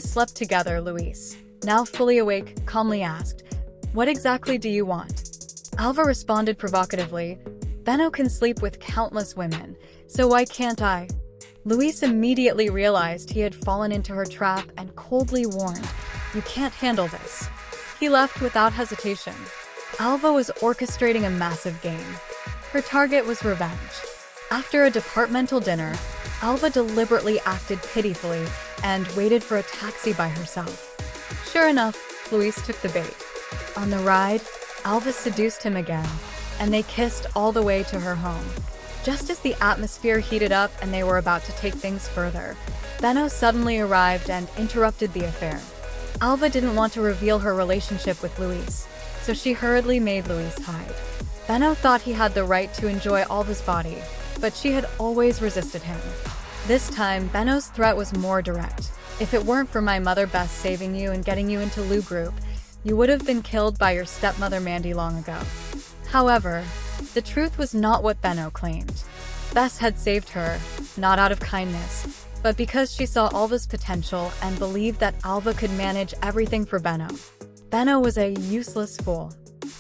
slept together, Luis, now fully awake, calmly asked, "What exactly do you want?" Alva responded provocatively, "Benno can sleep with countless women, so why can't I?" Luis immediately realized he had fallen into her trap and coldly warned, "You can't handle this." He left without hesitation. Alva was orchestrating a massive game. Her target was revenge. After a departmental dinner, Alva deliberately acted pitifully and waited for a taxi by herself. Sure enough, Luis took the bait. On the ride, Alva seduced him again, and they kissed all the way to her home. Just as the atmosphere heated up and they were about to take things further, Benno suddenly arrived and interrupted the affair. Alva didn't want to reveal her relationship with Luis, so she hurriedly made Luis hide. Benno thought he had the right to enjoy Alva's body, but she had always resisted him. This time, Benno's threat was more direct. "If it weren't for my mother Bess saving you and getting you into Lou Group, you would have been killed by your stepmother Mandy long ago." However, the truth was not what Benno claimed. Bess had saved her, not out of kindness, but because she saw Alva's potential and believed that Alva could manage everything for Benno. Benno was a useless fool.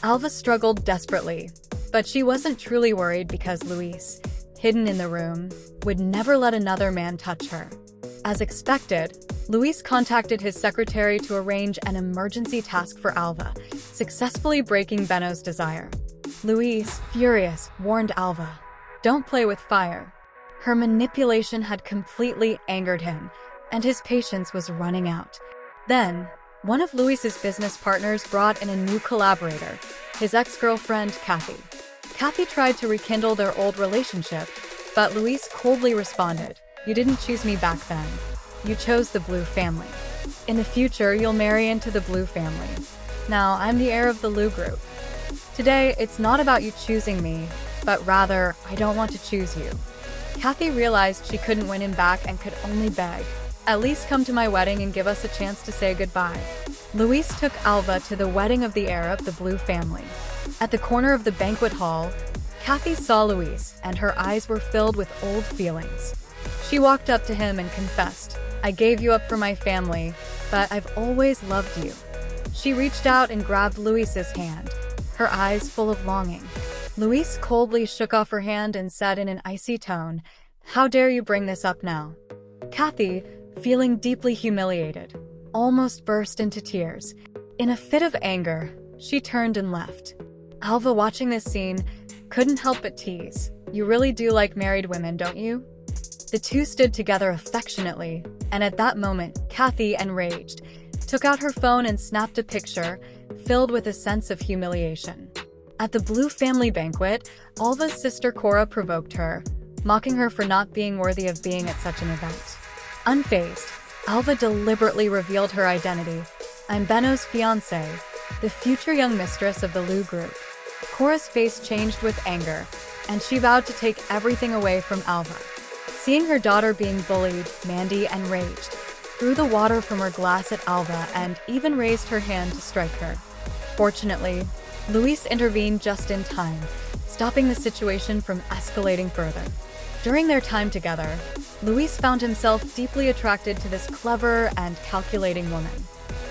Alva struggled desperately, but she wasn't truly worried because Luis, hidden in the room, would never let another man touch her. As expected, Luis contacted his secretary to arrange an emergency task for Alva, successfully breaking Benno's desire. Luis, furious, warned Alva, "Don't play with fire." Her manipulation had completely angered him, and his patience was running out. Then, one of Luis's business partners brought in a new collaborator, his ex-girlfriend, Kathy. Kathy tried to rekindle their old relationship, but Luis coldly responded, "You didn't choose me back then. You chose the Blue family. In the future, you'll marry into the Blue family. Now, I'm the heir of the Lou Group. Today, it's not about you choosing me, but rather, I don't want to choose you." Kathy realized she couldn't win him back and could only beg, "At least come to my wedding and give us a chance to say goodbye." Luis took Alva to the wedding of the heir of the Blue family. At the corner of the banquet hall, Kathy saw Luis, and her eyes were filled with old feelings. She walked up to him and confessed, "I gave you up for my family, but I've always loved you." She reached out and grabbed Luis's hand, her eyes full of longing. Luis coldly shook off her hand and said in an icy tone, "How dare you bring this up now?" Kathy, feeling deeply humiliated, almost burst into tears. In a fit of anger, she turned and left. Alva, watching this scene, couldn't help but tease, "You really do like married women, don't you?" The two stood together affectionately, and at that moment, Kathy, enraged, took out her phone and snapped a picture, filled with a sense of humiliation. At the Blue family banquet, Alva's sister Cora provoked her, mocking her for not being worthy of being at such an event. Unfazed, Alva deliberately revealed her identity. "I'm Benno's fiancé, the future young mistress of the Lou Group." Cora's face changed with anger, and she vowed to take everything away from Alva. Seeing her daughter being bullied, Mandy, enraged, threw the water from her glass at Alva and even raised her hand to strike her. Fortunately, Luis intervened just in time, stopping the situation from escalating further. During their time together, Luis found himself deeply attracted to this clever and calculating woman.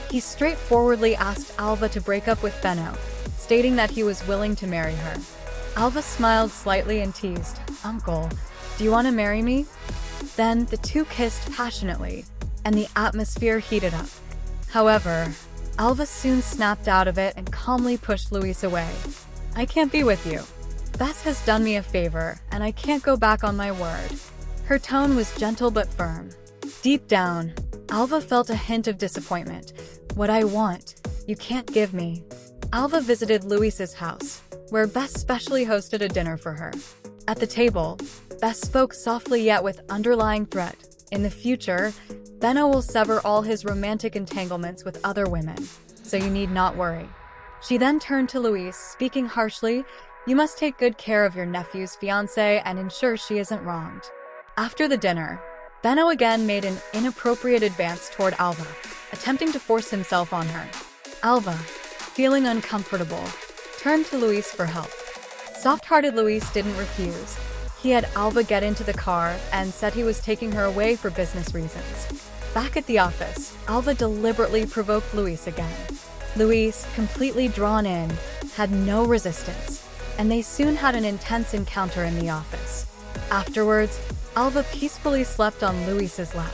He straightforwardly asked Alva to break up with Benno, stating that he was willing to marry her. Alva smiled slightly and teased, "Uncle, do you want to marry me?" Then the two kissed passionately, and the atmosphere heated up. However, Alva soon snapped out of it and calmly pushed Luis away. "I can't be with you. Bess has done me a favor, and I can't go back on my word." Her tone was gentle but firm. Deep down, Alva felt a hint of disappointment. "What I want, you can't give me." Alva visited Luis's house, where Bess specially hosted a dinner for her. At the table, Bess spoke softly yet with underlying threat. "In the future, Benno will sever all his romantic entanglements with other women, so you need not worry." She then turned to Luis, speaking harshly, "You must take good care of your nephew's fiancée and ensure she isn't wronged." After the dinner, Benno again made an inappropriate advance toward Alva, attempting to force himself on her. Alva, feeling uncomfortable, turned to Luis for help. Soft-hearted Luis didn't refuse. He had Alva get into the car and said he was taking her away for business reasons. Back at the office, Alva deliberately provoked Luis again. Luis, completely drawn in, had no resistance, and they soon had an intense encounter in the office. Afterwards, Alva peacefully slept on Luis's lap.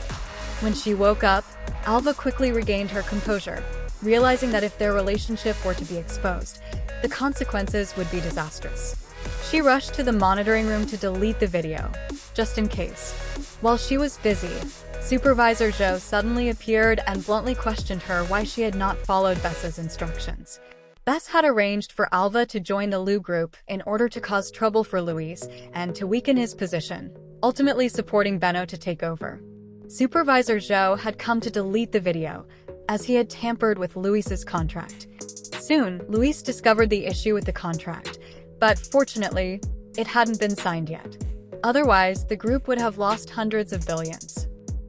When she woke up, Alva quickly regained her composure, realizing that if their relationship were to be exposed, the consequences would be disastrous. She rushed to the monitoring room to delete the video, just in case. While she was busy, Supervisor Joe suddenly appeared and bluntly questioned her why she had not followed Bess's instructions. Bess had arranged for Alva to join the Lou group in order to cause trouble for Luis and to weaken his position, ultimately supporting Benno to take over. Supervisor Joe had come to delete the video, as he had tampered with Luis's contract. Soon, Luis discovered the issue with the contract, but fortunately, it hadn't been signed yet. Otherwise, the group would have lost hundreds of billions.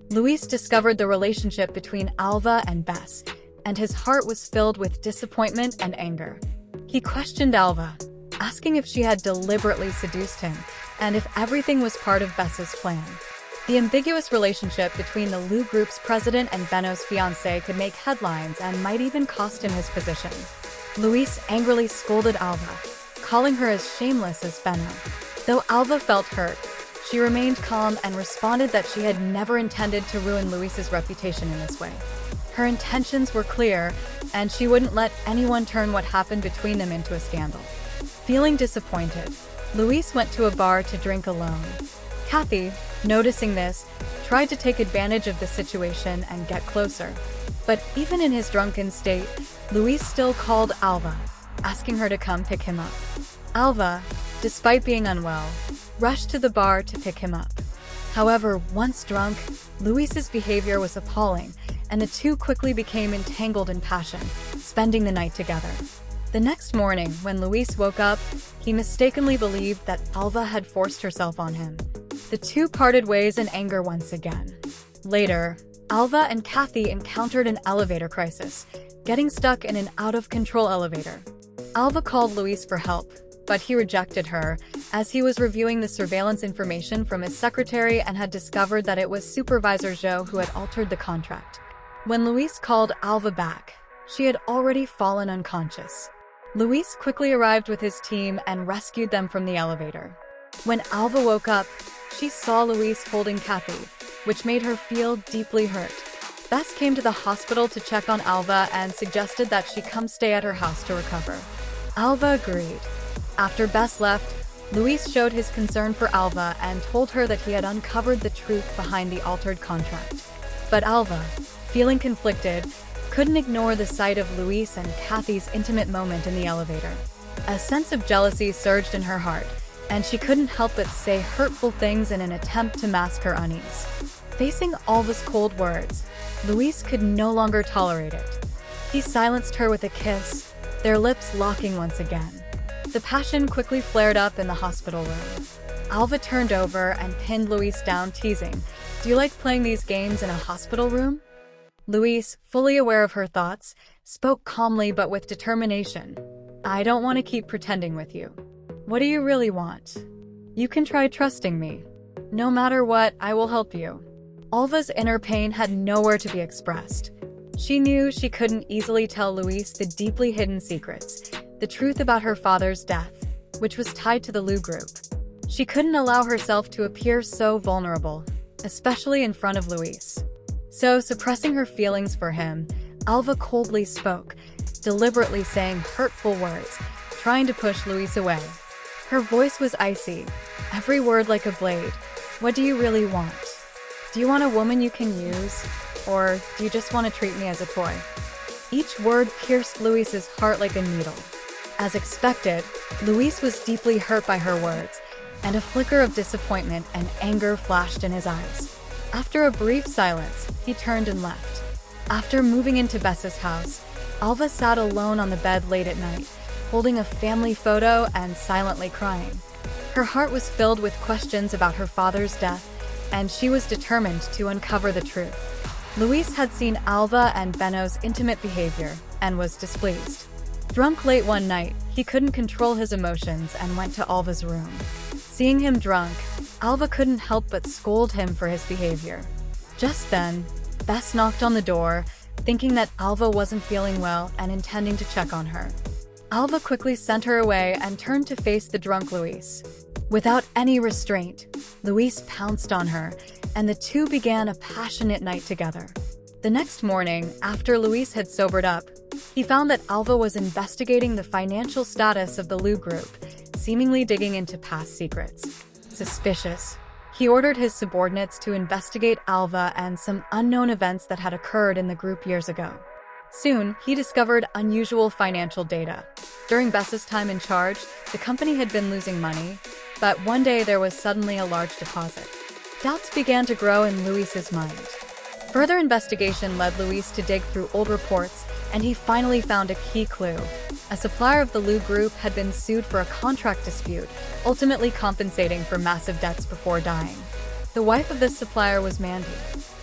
Luis discovered the relationship between Alva and Bess, and his heart was filled with disappointment and anger. He questioned Alva, asking if she had deliberately seduced him, and if everything was part of Bess's plan. The ambiguous relationship between the Lou Group's president and Benno's fiancée could make headlines and might even cost him his position. Luis angrily scolded Alva, calling her as shameless as Benno. Though Alva felt hurt, she remained calm and responded that she had never intended to ruin Luis's reputation in this way. Her intentions were clear, and she wouldn't let anyone turn what happened between them into a scandal. Feeling disappointed, Luis went to a bar to drink alone. Kathy, noticing this, tried to take advantage of the situation and get closer. But even in his drunken state, Luis still called Alva, asking her to come pick him up. Alva, despite being unwell, rushed to the bar to pick him up. However, once drunk, Luis's behavior was appalling, and the two quickly became entangled in passion, spending the night together. The next morning, when Luis woke up, he mistakenly believed that Alva had forced herself on him. The two parted ways in anger once again. Later, Alva and Kathy encountered an elevator crisis, getting stuck in an out-of-control elevator. Alva called Luis for help, but he rejected her, as he was reviewing the surveillance information from his secretary and had discovered that it was Supervisor Joe who had altered the contract. When Luis called Alva back, she had already fallen unconscious. Luis quickly arrived with his team and rescued them from the elevator. When Alva woke up, she saw Luis holding Kathy, which made her feel deeply hurt. Bess came to the hospital to check on Alva and suggested that she come stay at her house to recover. Alva agreed. After Bess left, Luis showed his concern for Alva and told her that he had uncovered the truth behind the altered contract. But Alva, feeling conflicted, couldn't ignore the sight of Luis and Kathy's intimate moment in the elevator. A sense of jealousy surged in her heart, and she couldn't help but say hurtful things in an attempt to mask her unease. Facing Alva's cold words, Luis could no longer tolerate it. He silenced her with a kiss, their lips locking once again. The passion quickly flared up in the hospital room. Alva turned over and pinned Luis down, teasing, "Do you like playing these games in a hospital room?" Luis, fully aware of her thoughts, spoke calmly but with determination. "I don't want to keep pretending with you. What do you really want? You can try trusting me. No matter what, I will help you." Alva's inner pain had nowhere to be expressed. She knew she couldn't easily tell Luis the deeply hidden secrets, the truth about her father's death, which was tied to the Lou Group. She couldn't allow herself to appear so vulnerable, especially in front of Luis. So, suppressing her feelings for him, Alva coldly spoke, deliberately saying hurtful words, trying to push Luis away. Her voice was icy, every word like a blade. "What do you really want? Do you want a woman you can use? Or do you just want to treat me as a toy?" Each word pierced Luis's heart like a needle. As expected, Luis was deeply hurt by her words, and a flicker of disappointment and anger flashed in his eyes. After a brief silence, he turned and left. After moving into Bess's house, Alva sat alone on the bed late at night, holding a family photo and silently crying. Her heart was filled with questions about her father's death, and she was determined to uncover the truth. Luis had seen Alva and Benno's intimate behavior and was displeased. Drunk late one night, he couldn't control his emotions and went to Alva's room. Seeing him drunk, Alva couldn't help but scold him for his behavior. Just then, Bess knocked on the door, thinking that Alva wasn't feeling well and intending to check on her. Alva quickly sent her away and turned to face the drunk Luis. Without any restraint, Luis pounced on her, and the two began a passionate night together. The next morning, after Luis had sobered up, he found that Alva was investigating the financial status of the Lu group, seemingly digging into past secrets. Suspicious, he ordered his subordinates to investigate Alva and some unknown events that had occurred in the group years ago. Soon, he discovered unusual financial data. During Bess's time in charge, the company had been losing money, but one day there was suddenly a large deposit. Doubts began to grow in Luis's mind. Further investigation led Luis to dig through old reports, and he finally found a key clue. A supplier of the Lu group had been sued for a contract dispute, ultimately compensating for massive debts before dying. The wife of this supplier was Mandy.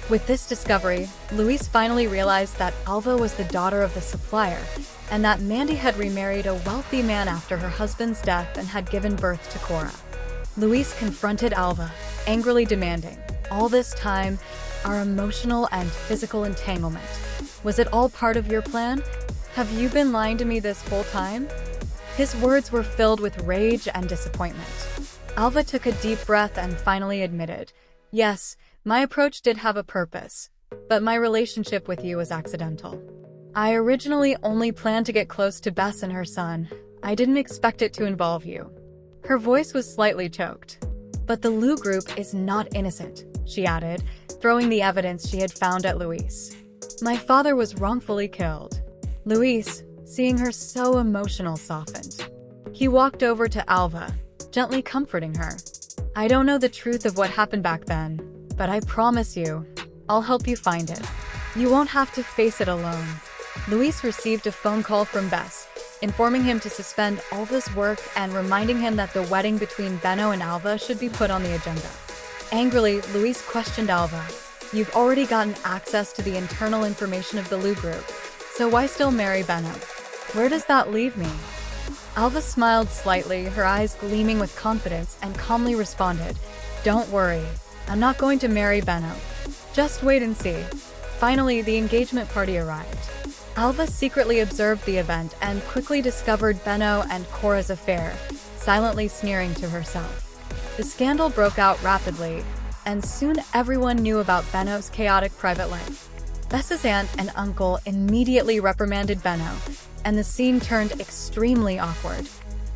With this discovery, Luis finally realized that Alva was the daughter of the supplier, and that Mandy had remarried a wealthy man after her husband's death and had given birth to Cora. Luis confronted Alva, angrily demanding, "All this time, our emotional and physical entanglement. Was it all part of your plan? Have you been lying to me this whole time?" His words were filled with rage and disappointment. Alva took a deep breath and finally admitted, "Yes, my approach did have a purpose, but my relationship with you was accidental. I originally only planned to get close to Bess and her son. I didn't expect it to involve you." Her voice was slightly choked. "But the Lu group is not innocent," she added, throwing the evidence she had found at Luis. "My father was wrongfully killed." Luis, seeing her so emotional, softened. He walked over to Alva, gently comforting her. "I don't know the truth of what happened back then, but I promise you, I'll help you find it. You won't have to face it alone." Luis received a phone call from Bess, informing him to suspend Alva's work and reminding him that the wedding between Benno and Alva should be put on the agenda. Angrily, Luis questioned Alva. "You've already gotten access to the internal information of the Lu group, so why still marry Benno? Where does that leave me?" Alva smiled slightly, her eyes gleaming with confidence, and calmly responded, "Don't worry, I'm not going to marry Benno. Just wait and see." Finally, the engagement party arrived. Alva secretly observed the event and quickly discovered Benno and Cora's affair, silently sneering to herself. The scandal broke out rapidly, and soon everyone knew about Benno's chaotic private life. Bess's aunt and uncle immediately reprimanded Benno, and the scene turned extremely awkward.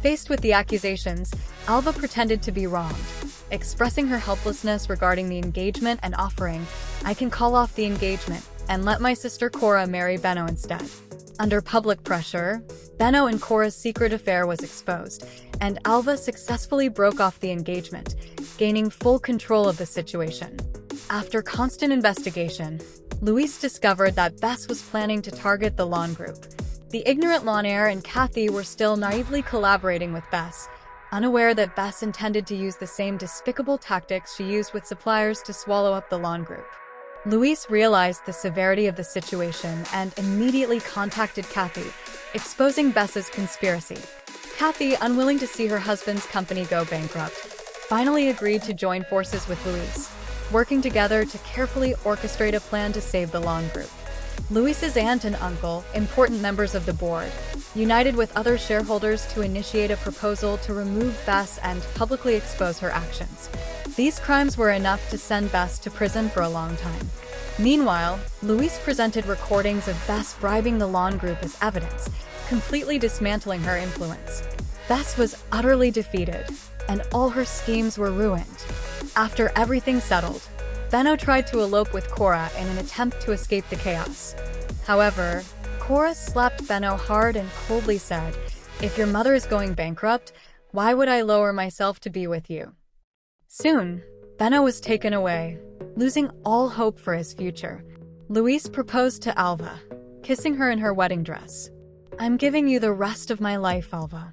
Faced with the accusations, Alva pretended to be wronged, expressing her helplessness regarding the engagement and offering, "I can call off the engagement and let my sister Cora marry Benno instead." Under public pressure, Benno and Cora's secret affair was exposed, and Alva successfully broke off the engagement, gaining full control of the situation. After constant investigation, Luis discovered that Bess was planning to target the Lawn group. The ignorant Lanaire and Kathy were still naively collaborating with Bess, unaware that Bess intended to use the same despicable tactics she used with suppliers to swallow up the Lawn group. Luis realized the severity of the situation and immediately contacted Kathy, exposing Bess's conspiracy. Kathy, unwilling to see her husband's company go bankrupt, finally agreed to join forces with Luis, working together to carefully orchestrate a plan to save the Lawn group. Luis's aunt and uncle, important members of the board, united with other shareholders to initiate a proposal to remove Bess and publicly expose her actions. These crimes were enough to send Bess to prison for a long time. Meanwhile, Luis presented recordings of Bess bribing the Lawn group as evidence, completely dismantling her influence. Bess was utterly defeated, and all her schemes were ruined. After everything settled, Benno tried to elope with Cora in an attempt to escape the chaos. However, Cora slapped Benno hard and coldly said, "If your mother is going bankrupt, why would I lower myself to be with you?" Soon, Benno was taken away, losing all hope for his future. Luis proposed to Alva, kissing her in her wedding dress. "I'm giving you the rest of my life, Alva.